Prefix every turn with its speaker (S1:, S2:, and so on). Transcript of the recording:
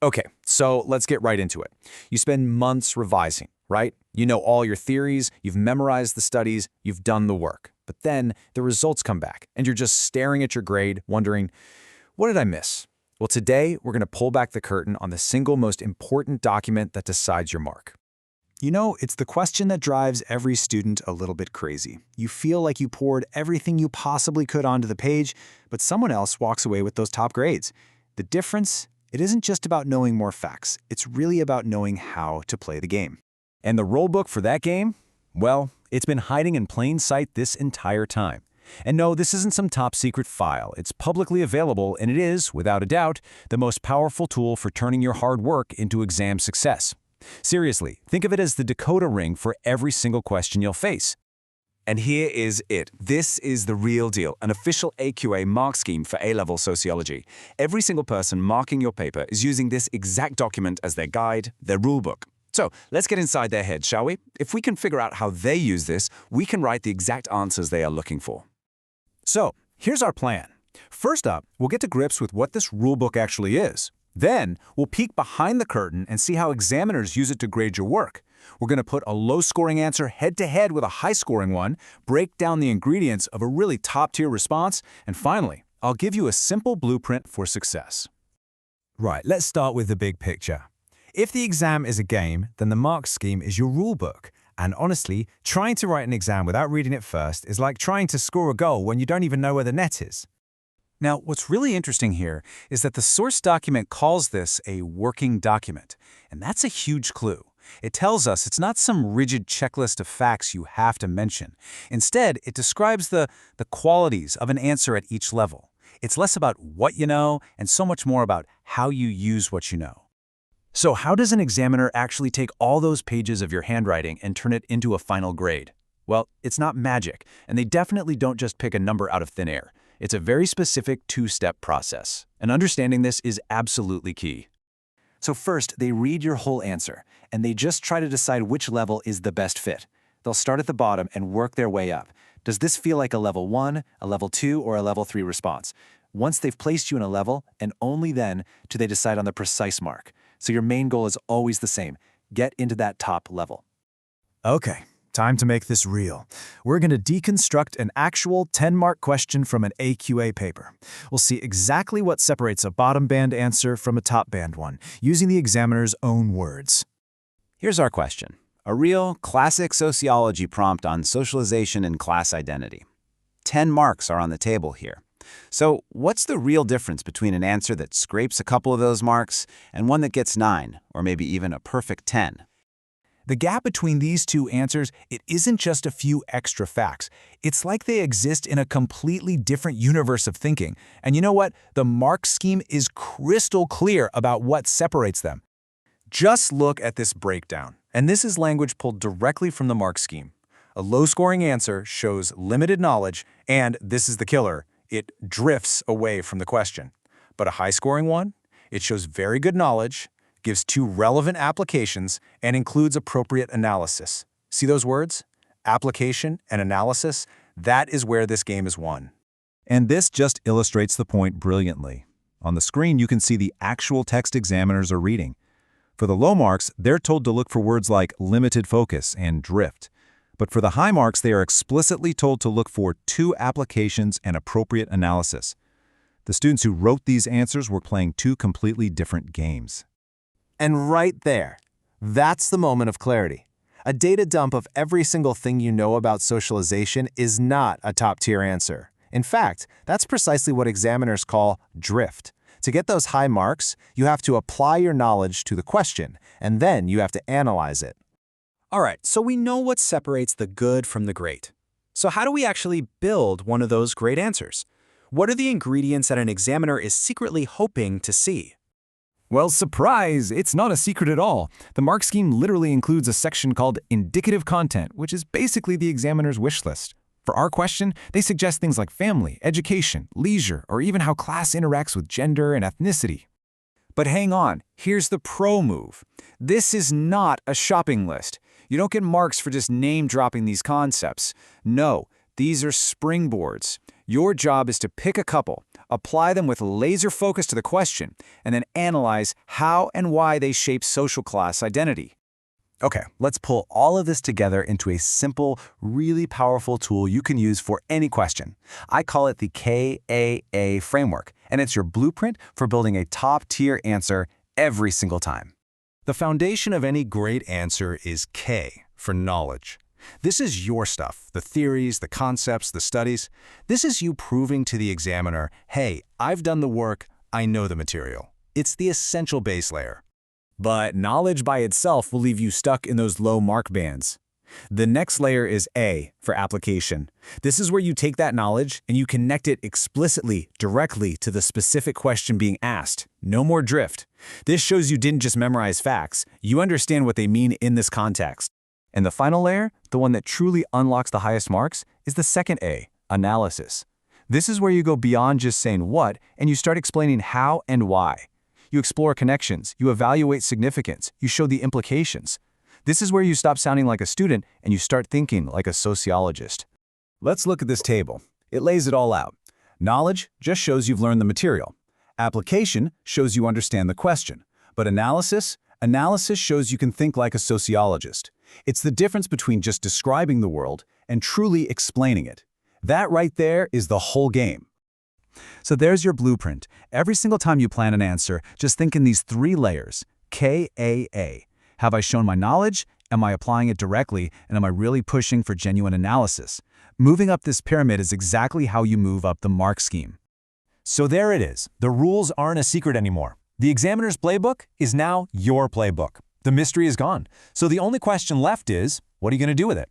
S1: Okay, so let's get right into it. You spend months revising, right? You know all your theories, you've memorized the studies, you've done the work. But then the results come back, and you're just staring at your grade, wondering, what did I miss? Well, today we're going to pull back the curtain on the single most important document that decides your mark.
S2: You know, it's the question that drives every student a little bit crazy. You feel like you poured everything you possibly could onto the page, but someone else walks away with those top grades. The difference? It isn't just about knowing more facts. It's really about knowing how to play the game.
S3: And the rulebook for that game? Well, it's been hiding in plain sight this entire time. And no, this isn't some top-secret file. It's publicly available, and it is, without a doubt, the most powerful tool for turning your hard work into exam success. Seriously, think of it as the decoder ring for every single question you'll face.
S4: And here is it. This is the real deal, an official AQA mark scheme for A-level sociology. Every single person marking your paper is using this exact document as their guide, their rulebook. So let's get inside their heads, shall we? If we can figure out how they use this, we can write the exact answers they are looking for.
S3: So, here's our plan. First up, we'll get to grips with what this rulebook actually is. Then, we'll peek behind the curtain and see how examiners use it to grade your work. We're going to put a low-scoring answer head-to-head with a high-scoring one, break down the ingredients of a really top-tier response, and finally, I'll give you a simple blueprint for success.
S5: Right, let's start with the big picture. If the exam is a game, then the mark scheme is your rulebook. And honestly, trying to write an exam without reading it first is like trying to score a goal when you don't even know where the net is.
S1: Now, what's really interesting here is that the source document calls this a working document, and that's a huge clue. It tells us it's not some rigid checklist of facts you have to mention. Instead, it describes the qualities of an answer at each level. It's less about what you know and so much more about how you use what you know. So how does an examiner actually take all those pages of your handwriting and turn it into a final grade? Well, it's not magic, and they definitely don't just pick a number out of thin air. It's a very specific two-step process, and understanding this is absolutely key. So first, they read your whole answer, and they just try to decide which level is the best fit. They'll start at the bottom and work their way up. Does this feel like a level 1, a level 2, or a level 3 response? Once they've placed you in a level, and only then do they decide on the precise mark. So your main goal is always the same: get into that top level.
S2: Okay, time to make this real. We're going to deconstruct an actual 10-mark question from an AQA paper. We'll see exactly what separates a bottom band answer from a top band one, using the examiner's own words.
S4: Here's our question. A real, classic sociology prompt on socialization and class identity. 10 marks are on the table here. So what's the real difference between an answer that scrapes a couple of those marks and one that gets 9, or maybe even a perfect 10?
S2: The gap between these two answers, it isn't just a few extra facts. It's like they exist in a completely different universe of thinking. And you know what? The mark scheme is crystal clear about what separates them.
S1: Just look at this breakdown, and this is language pulled directly from the mark scheme. A low-scoring answer shows limited knowledge, and this is the killer: it drifts away from the question. But a high-scoring one, it shows very good knowledge, gives 2 relevant applications, and includes appropriate analysis. See those words? Application and analysis. That is where this game is won.
S3: And this just illustrates the point brilliantly. On the screen, you can see the actual text examiners are reading. For the low marks, they're told to look for words like limited focus and drift. But for the high marks, they are explicitly told to look for 2 applications and appropriate analysis. The students who wrote these answers were playing 2 completely different games.
S2: And right there, that's the moment of clarity. A data dump of every single thing you know about socialization is not a top-tier answer. In fact, that's precisely what examiners call drift. To get those high marks, you have to apply your knowledge to the question, and then you have to analyze it.
S1: All right, so we know what separates the good from the great. So how do we actually build one of those great answers? What are the ingredients that an examiner is secretly hoping to see?
S5: Well, surprise! It's not a secret at all. The mark scheme literally includes a section called indicative content, which is basically the examiner's wish list. For our question, they suggest things like family, education, leisure, or even how class interacts with gender and ethnicity.
S1: But hang on, here's the pro move. This is not a shopping list. You don't get marks for just name-dropping these concepts. No, these are springboards. Your job is to pick a couple, apply them with laser focus to the question, and then analyze how and why they shape social class identity. Okay, let's pull all of this together into a simple, really powerful tool you can use for any question. I call it the KAA framework, and it's your blueprint for building a top-tier answer every single time.
S3: The foundation of any great answer is K, for knowledge. This is your stuff, the theories, the concepts, the studies. This is you proving to the examiner, hey, I've done the work, I know the material. It's the essential base layer.
S5: But knowledge by itself will leave you stuck in those low mark bands. The next layer is A, for application. This is where you take that knowledge and you connect it explicitly, directly to the specific question being asked. No more drift. This shows you didn't just memorize facts, you understand what they mean in this context.
S1: And the final layer, the one that truly unlocks the highest marks, is the second A, analysis. This is where you go beyond just saying what, and you start explaining how and why. You explore connections, you evaluate significance, you show the implications. This is where you stop sounding like a student and you start thinking like a sociologist.
S3: Let's look at this table. It lays it all out. Knowledge just shows you've learned the material. Application shows you understand the question. But analysis shows you can think like a sociologist. It's the difference between just describing the world and truly explaining it. That right there is the whole game.
S1: So there's your blueprint. Every single time you plan an answer, just think in these 3 layers, KAA. Have I shown my knowledge? Am I applying it directly? And am I really pushing for genuine analysis? Moving up this pyramid is exactly how you move up the mark scheme.
S3: So there it is. The rules aren't a secret anymore. The examiner's playbook is now your playbook. The mystery is gone. So the only question left is, what are you going to do with it?